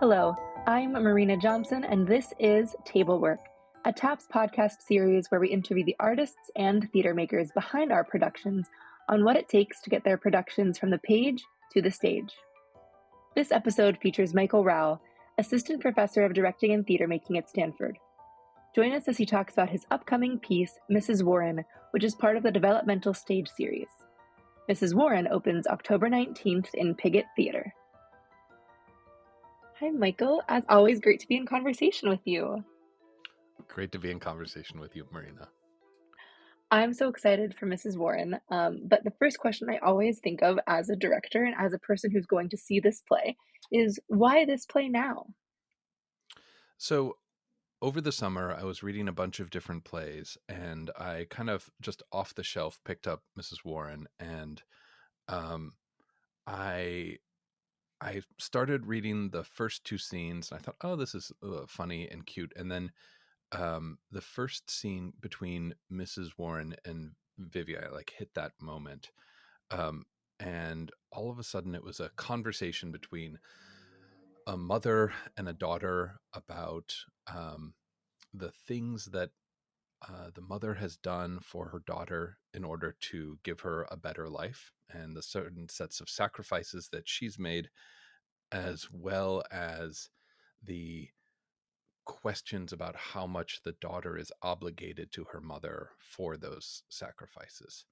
Hello, I'm Marina Johnson, and this is TABLEWORK, a TAPS podcast series where we interview the artists and theater makers behind our productions on what it takes to get their productions from the page to the stage. This episode features Michael Rau, Assistant Professor of Directing and Theater Making at Stanford. Join us as he talks about his upcoming piece, Mrs. Warren, which is part of the developmental stage series. Mrs. Warren opens October 19th in Pigott Theater. Hi, Michael. As always, great to be in conversation with you. Great to be in conversation with you, Marina. I'm so excited for Mrs. Warren, but the first question I always think of as a director and as a person who's going to see this play is, why this play now? So over the summer, I was reading a bunch of different plays, and I kind of just off the shelf picked up Mrs. Warren, and um, I I started reading the first two scenes, and I thought, oh, this is funny and cute. And then the first scene between Mrs. Warren and Vivi, I like hit that moment. Um, and all of a sudden, it was a conversation between a mother and a daughter about the things that the mother has done for her daughter in order to give her a better life, and the certain sets of sacrifices that she's made, as well as the questions about how much the daughter is obligated to her mother for those sacrifices.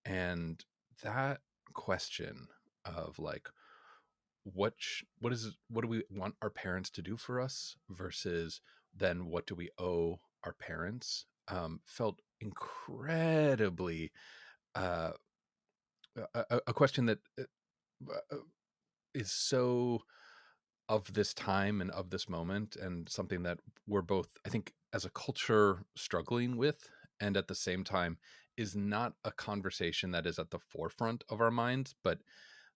And that question of like, what do we want our parents to do for us versus then what do we owe our parents, felt incredibly uh, a question that is so of this time and of this moment, and something that we're both, I think, as a culture struggling with, and at the same time is not a conversation that is at the forefront of our minds, but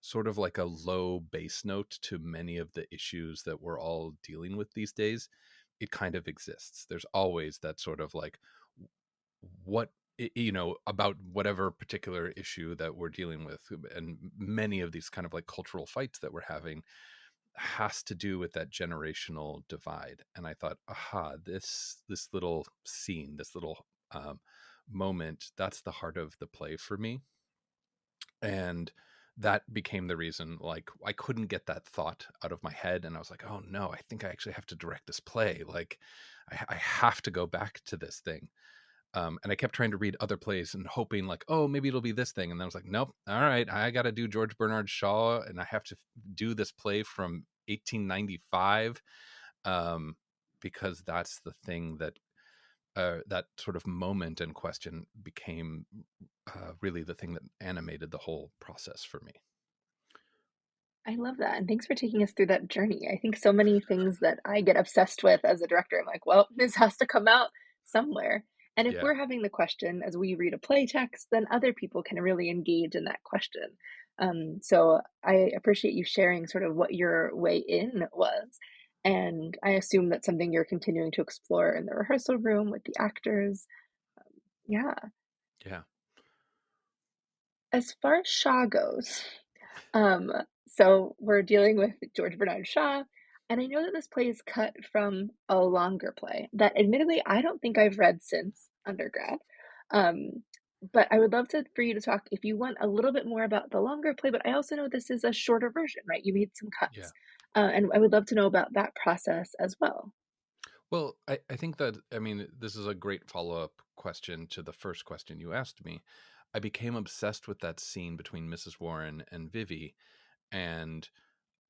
sort of like a low bass note to many of the issues that we're all dealing with these days. It kind of exists. There's always that sort of like, what, about whatever particular issue that we're dealing with, and many of these kind of like cultural fights that we're having has to do with that generational divide. And I thought, aha, this little scene, this little moment, that's the heart of the play for me. And that became the reason, like, I couldn't get that thought out of my head, and I was like, oh no, I think I actually have to direct this play. Like, I have to go back to this thing. And I kept trying to read other plays and hoping like, oh, maybe it'll be this thing. And then I was like, nope, all right, I got to do George Bernard Shaw, and I have to do this play from 1895, because that's the thing that that sort of moment in question became really the thing that animated the whole process for me. I love that, and thanks for taking us through that journey. I think so many things that I get obsessed with as a director, I'm like, well, this has to come out somewhere. And if Yeah. we're having the question as we read a play text, then other people can really engage in that question. So I appreciate you sharing sort of what your way in was. And I assume that's something you're continuing to explore in the rehearsal room with the actors. Yeah. Yeah. As far as Shaw goes, um, so we're dealing with George Bernard Shaw, and I know that this play is cut from a longer play that admittedly I don't think I've read since undergrad. Um, but I would love for you to talk, if you want, a little bit more about the longer play, but I also know this is a shorter version, right? You made some Yeah. cuts. And I would love to know about that process as well. Well, I think that, I mean, this is a great follow-up question to the first question you asked me. I became obsessed with that scene between Mrs. Warren and Vivi, and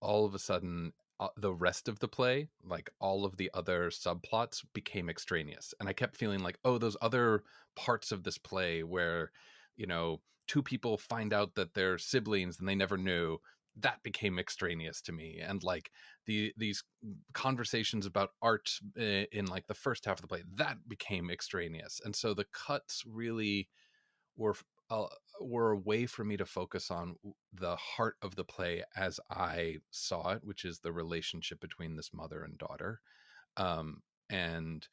all of a sudden, the rest of the play, like all of the other subplots, became extraneous. And I kept feeling like, oh, those other parts of this play where, two people find out that they're siblings and they never knew, that became extraneous to me. And like these conversations about art in like the first half of the play, that became extraneous. And so the cuts really were uh, were a way for me to focus on the heart of the play as I saw it, which is the relationship between this mother and daughter. And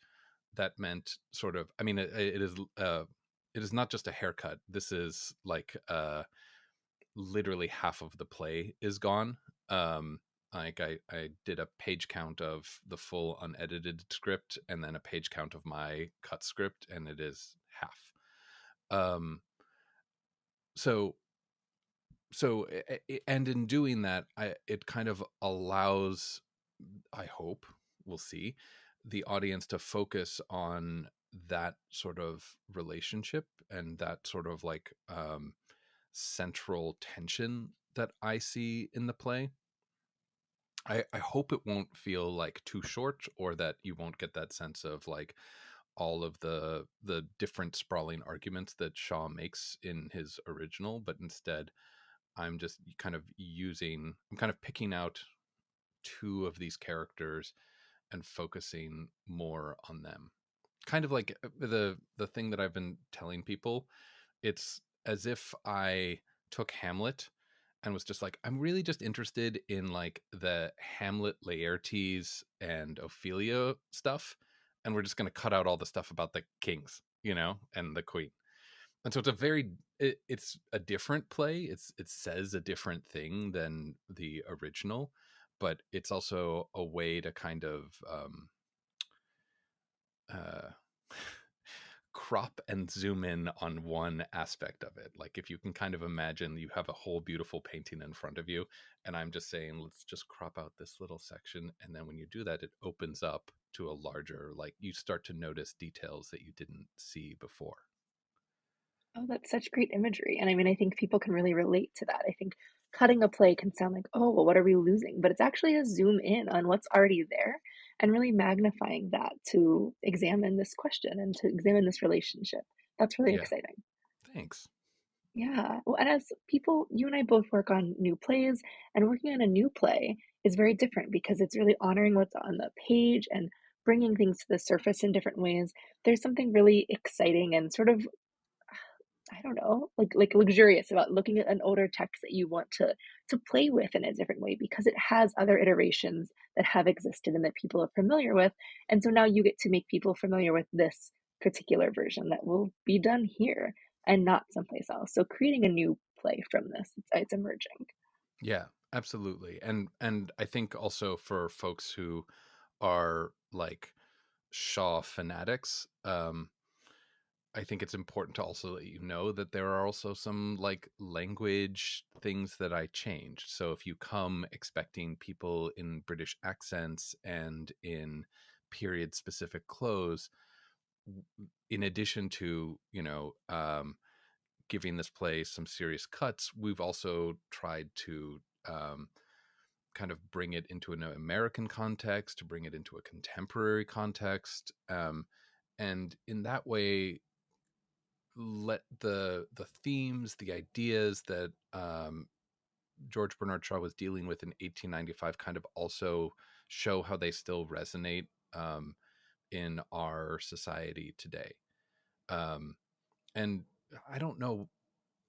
that meant sort of, I mean, it is not just a haircut. This is like literally half of the play is gone. Like I did a page count of the full unedited script and then a page count of my cut script, and it is half. Um, so and in doing that, it kind of allows, I hope, we'll see, the audience to focus on that sort of relationship and that sort of like central tension that I see in the play. I hope it won't feel like too short, or that you won't get that sense of like all of the different sprawling arguments that Shaw makes in his original, but instead I'm kind of picking out two of these characters and focusing more on them. Kind of like the thing that I've been telling people, it's as if I took Hamlet and was just like, I'm really just interested in like the Hamlet Laertes and Ophelia stuff, and we're just going to cut out all the stuff about the kings, and the queen. And so it's a different play. It says a different thing than the original, but it's also a way to kind of uh, crop and zoom in on one aspect of it. Like if you can kind of imagine you have a whole beautiful painting in front of you, and I'm just saying, let's just crop out this little section. And then when you do that, it opens up to a larger, like you start to notice details that you didn't see before. Oh, that's such great imagery. And I mean, I think people can really relate to that. I think cutting a play can sound like, oh, well, what are we losing? But it's actually a zoom in on what's already there and really magnifying that to examine this question and to examine this relationship. That's really Yeah. exciting. Thanks. Yeah. Well, and as people, you and I both work on new plays, and working on a new play is very different because it's really honoring what's on the page and bringing things to the surface in different ways. There's something really exciting and sort of, I don't know, like luxurious about looking at an older text that you want to play with in a different way because it has other iterations that have existed and that people are familiar with. And so now you get to make people familiar with this particular version that will be done here and not someplace else. So creating a new play from this, it's emerging. Yeah, absolutely. And I think also for folks who are like Shaw fanatics, I think it's important to also let you know that there are also some like language things that I changed. So if you come expecting people in British accents and in period specific clothes, in addition to, giving this play some serious cuts, we've also tried to kind of bring it into an American context, to bring it into a contemporary context. And in that way, let the themes, the ideas that George Bernard Shaw was dealing with in 1895 kind of also show how they still resonate in our society today. Um, and I don't know.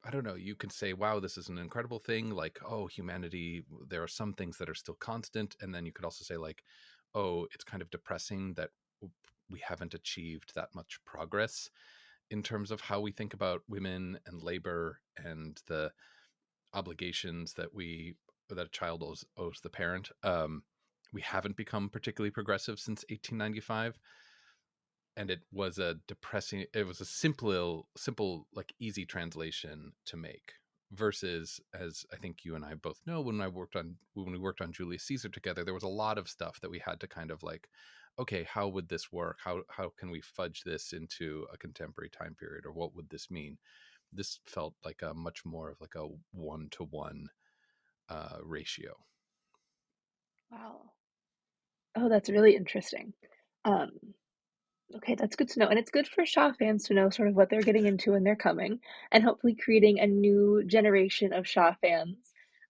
I don't know. You can say, wow, this is an incredible thing. Like, oh, humanity, there are some things that are still constant. And then you could also say, like, oh, it's kind of depressing that we haven't achieved that much progress in terms of how we think about women and labor and the obligations that a child owes the parent. We haven't become particularly progressive since 1895, and it was a simple like easy translation to make, versus, as I think you and I both know, when we worked on Julius Caesar together, there was a lot of stuff that we had to kind of like, okay, how would this work, how can we fudge this into a contemporary time period, or what would this mean. This felt like a much more of like a one-to-one ratio. Wow. Oh, that's really interesting. Um, Okay, that's good to know. And it's good for Shaw fans to know sort of what they're getting into when they're coming, and hopefully creating a new generation of Shaw fans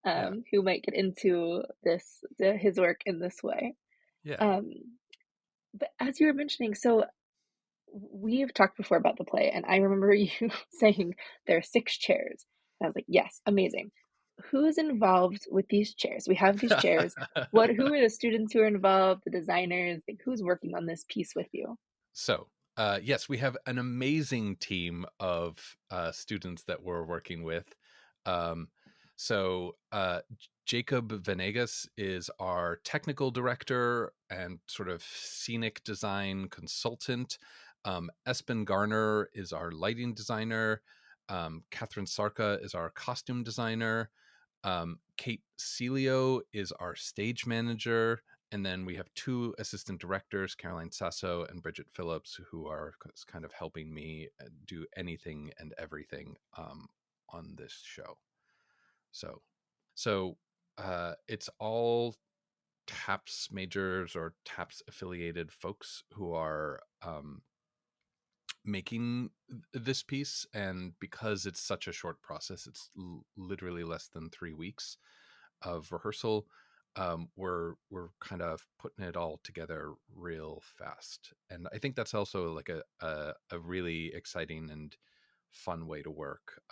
Yeah. who might get into his work in this way. Yeah. Um, but as you were mentioning, so we've talked before about the play, and I remember you saying there are 6 chairs. And I was like, yes, amazing. Who's involved with these chairs? We have these chairs. Who are the students who are involved, the designers? Like, who's working on this piece with you? So, yes, we have an amazing team of students that we're working with. Um, So Jacob Venegas is our technical director and sort of scenic design consultant. Espen Garner is our lighting designer. Catherine Sarka is our costume designer. Kate Celio is our stage manager. And then we have two assistant directors, Caroline Sasso and Bridget Phillips, who are kind of helping me do anything and everything on this show. So, so it's all TAPS majors or TAPS affiliated folks who are making this piece, and because it's such a short process, it's literally less than 3 weeks of rehearsal. We're kind of putting it all together real fast, and I think that's also like a really exciting and fun way to work.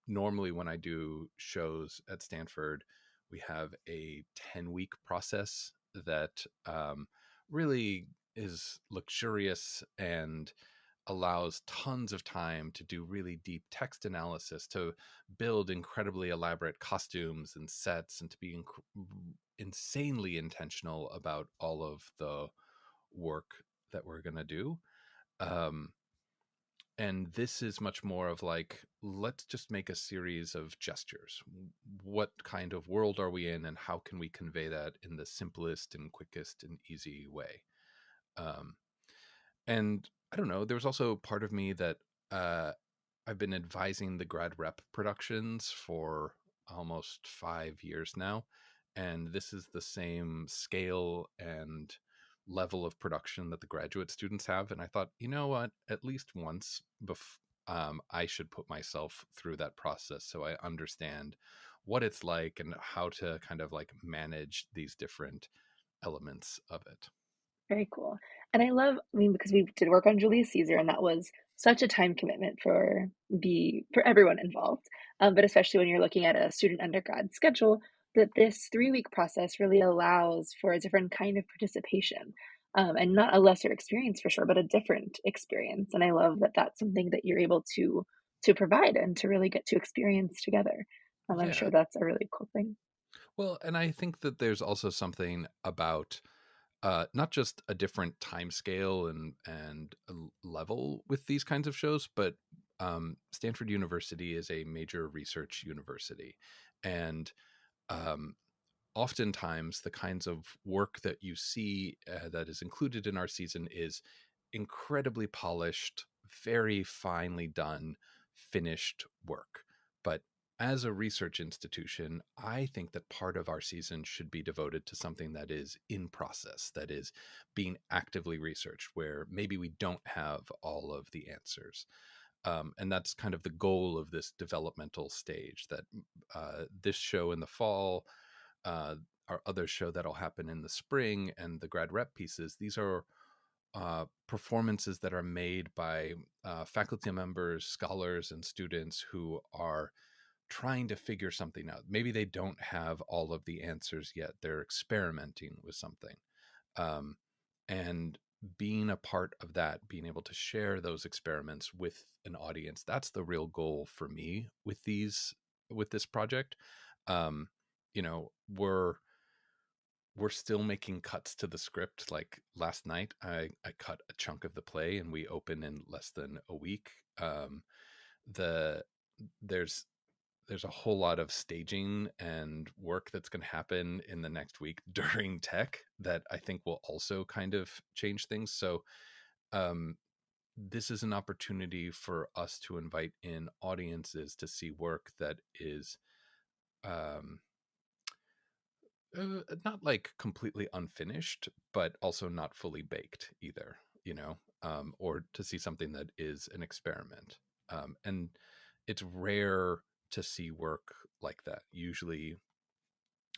Normally, when I do shows at Stanford, we have a 10-week process that really is luxurious and allows tons of time to do really deep text analysis, to build incredibly elaborate costumes and sets, and to be insanely intentional about all of the work that we're going to do. Um, and this is much more of like, let's just make a series of gestures. What kind of world are we in, and how can we convey that in the simplest and quickest and easy way? Um, and I don't know, there was also part of me that uh, I've been advising the grad rep productions for almost 5 years now. And this is the same scale and level of production that the graduate students have. And I thought, you know what, at least once I should put myself through that process so I understand what it's like and how to kind of like manage these different elements of it. Very cool. And I love, I mean, because we did work on Julius Caesar, and that was such a time commitment for everyone involved. But especially when you're looking at a student undergrad schedule, that this 3 week process really allows for a different kind of participation, and not a lesser experience for sure, but a different experience. And I love that that's something that you're able to provide and to really get to experience together. I'm Yeah. sure that's a really cool thing. Well, and I think that there's also something about not just a different time scale and level with these kinds of shows, but Stanford University is a major research university, and um, oftentimes the kinds of work that you see that is included in our season is incredibly polished, very finely done, finished work. But as a research institution, I think that part of our season should be devoted to something that is in process, that is being actively researched, where maybe we don't have all of the answers. And that's kind of the goal of this developmental stage, that this show in the fall, uh, our other show that'll happen in the spring, and the grad rep pieces, these are performances that are made by faculty members, scholars, and students who are trying to figure something out. Maybe they don't have all of the answers yet. They're experimenting with something. Um, and being a part of that, being able to share those experiments with an audience, that's the real goal for me with this project. Um, you know, we're still making cuts to the script. Like last night, I cut a chunk of the play, and we open in less than a week. The there's there's a whole lot of staging and work that's going to happen in the next week during tech that I think will also kind of change things. So um, this is an opportunity for us to invite in audiences to see work that is um, not like completely unfinished, but also not fully baked either, or to see something that is an experiment. And it's rare to see work like that. Usually,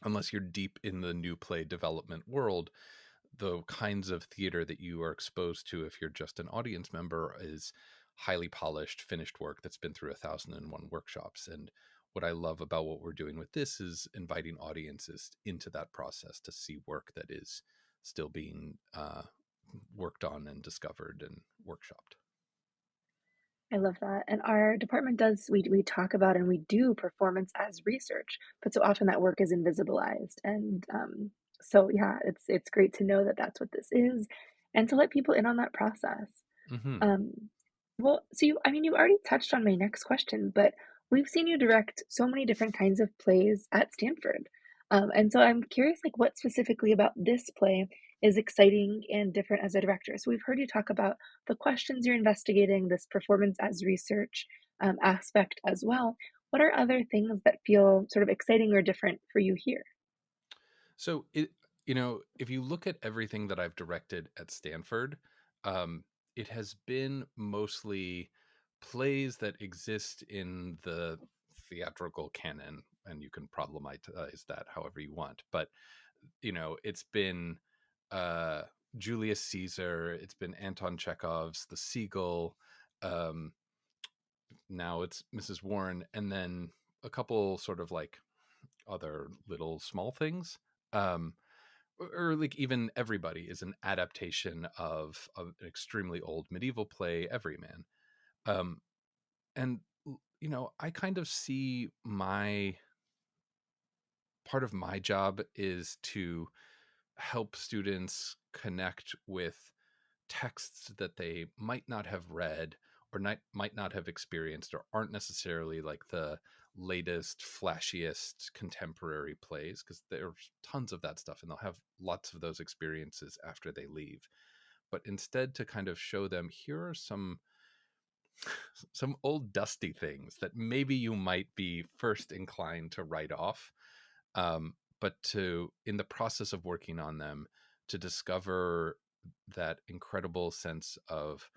unless you're deep in the new play development world, the kinds of theater that you are exposed to if you're just an audience member is highly polished, finished work that's been through 1,001 workshops. And what I love about what we're doing with this is inviting audiences into that process to see work that is still being worked on and discovered and workshopped. I love that. And our department does, we talk about and we do performance as research, but so often that work is invisibilized. And so, yeah, it's great to know that that's what this is and to let people in on that process. Hmm. Um, well, so I mean, you already touched on my next question, but we've seen you direct so many different kinds of plays at Stanford. And so I'm curious, like, what specifically about this play is exciting and different as a director? So we've heard you talk about the questions you're investigating, this performance as research aspect as well. What are other things that feel sort of exciting or different for you here? So if you look at everything that I've directed at Stanford, um, it has been mostly plays that exist in the theatrical canon, and you can problematize that however you want. But it's been uh, Julius Caesar, it's been Anton Chekhov's The Seagull. Um, Now it's Mrs. Warren, and then a couple sort of like other little small things. Um, or like even Everybody is an adaptation of an extremely old medieval play, Everyman. Um, and I kind of see my part of my job is to help students connect with texts that they might not have read or might not have experienced or aren't necessarily like the latest flashiest contemporary plays, because there's tons of that stuff and they'll have lots of those experiences after they leave, but instead to kind of show them, here are some old dusty things that maybe you might be first inclined to write off, but to, in the process of working on them, to discover that incredible sense of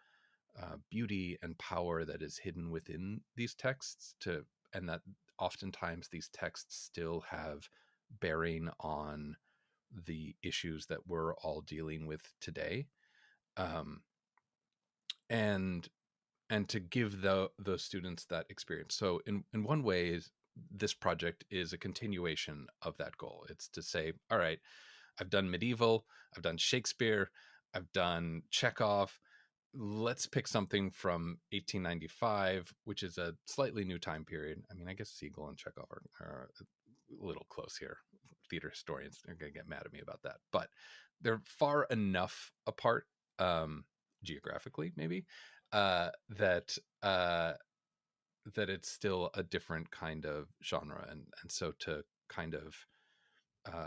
beauty and power that is hidden within these texts, and that oftentimes these texts still have bearing on the issues that we're all dealing with today, um, and to give those students that experience. So in one way, this project is a continuation of that goal. It's to say, all right, I've done medieval, I've done Shakespeare, I've done Chekhov. Let's pick something from 1895, which is a slightly new time period. I mean, I guess Siegel and Chekhov are a little close here. Theater historians are going to get mad at me about that, but they're far enough apart, geographically, maybe, uh, that uh, that it's still a different kind of genre, and so to kind of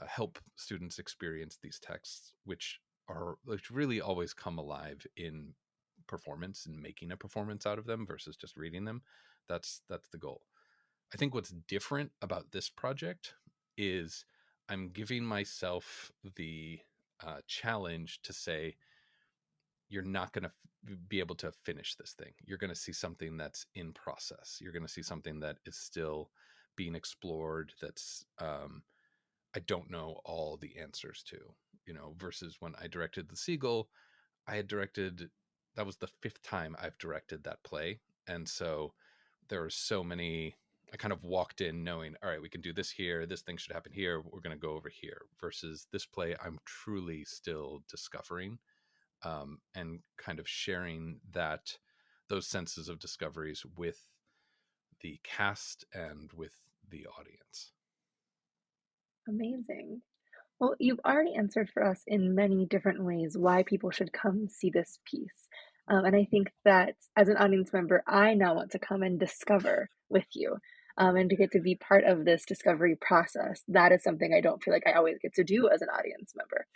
help students experience these texts, which really always come alive in performance and making a performance out of them versus just reading them. That's the goal. I think what's different about this project is I'm giving myself the challenge to say, you're not going to be able to finish this thing. You're going to see something that's in process. You're going to see something that is still being explored. That's I don't know all the answers to, versus when I directed The Seagull, I had directed, that was the fifth time I've directed that play. And so there are so many, I kind of walked in knowing, all right, we can do this here. This thing should happen here. We're going to go over here. Versus this play, I'm truly still discovering, and kind of sharing those senses of discoveries with the cast and with the audience. Amazing. Well, you've already answered for us in many different ways why people should come see this piece. And I think that as an audience member, I now want to come and discover with you, and to get to be part of this discovery process. That is something I don't feel like I always get to do as an audience member.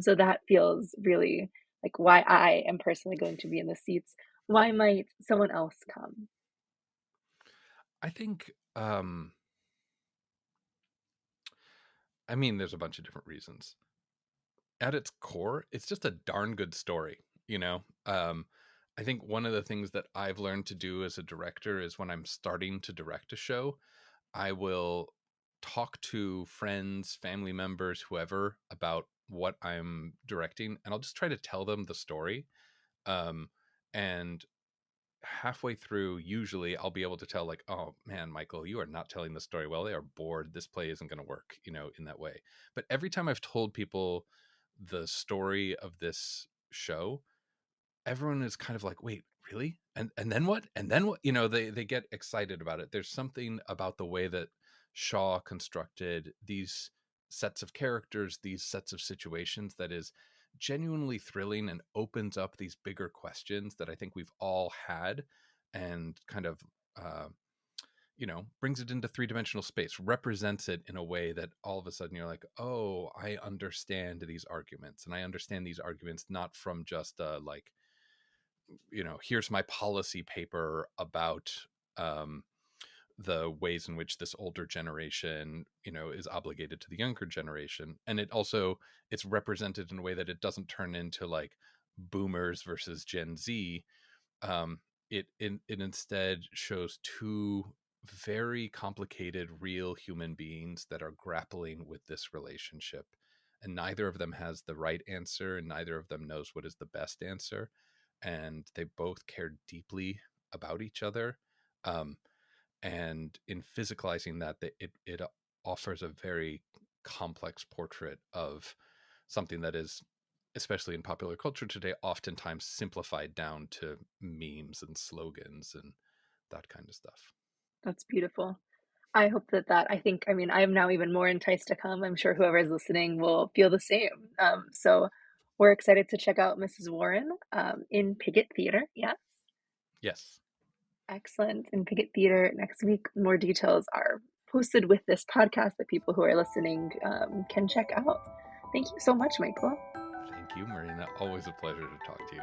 So that feels really like why I am personally going to be in the seats. Why might someone else come? I think, I mean, there's a bunch of different reasons. At its core, it's just a darn good story, you know? I think one of the things that I've learned to do as a director is when I'm starting to direct a show, I will talk to friends, family members, whoever, about what I'm directing, and I'll just try to tell them the story. Um, and halfway through, usually I'll be able to tell, like, oh man, Michael, you are not telling the story well. They are bored. This play isn't going to work, in that way. But every time I've told people the story of this show, everyone is kind of like, wait, really? And then what? And then what? They get excited about it. There's something about the way that Shaw constructed these sets of characters, these sets of situations, that is genuinely thrilling and opens up these bigger questions that I think we've all had, and kind of uh, brings it into three-dimensional space, represents it in a way that all of a sudden you're like, oh, I understand these arguments, and I understand these arguments not from just like, here's my policy paper about um, the ways in which this older generation, is obligated to the younger generation. And it's represented in a way that it doesn't turn into like boomers versus Gen Z. It instead shows two very complicated real human beings that are grappling with this relationship, and neither of them has the right answer, and neither of them knows what is the best answer, and they both care deeply about each other. Um, and in physicalizing that, it offers a very complex portrait of something that is, especially in popular culture today, oftentimes simplified down to memes and slogans and that kind of stuff. That's beautiful. I hope I think, I mean, I am now even more enticed to come. I'm sure whoever is listening will feel the same. So we're excited to check out Mrs. Warren in Pigott Theater. Yes. Yes. Excellent. In Pigott Theater next week. More details are posted with this podcast that people who are listening can check out. Thank you so much, Michael. Thank you, Marina. Always a pleasure to talk to you.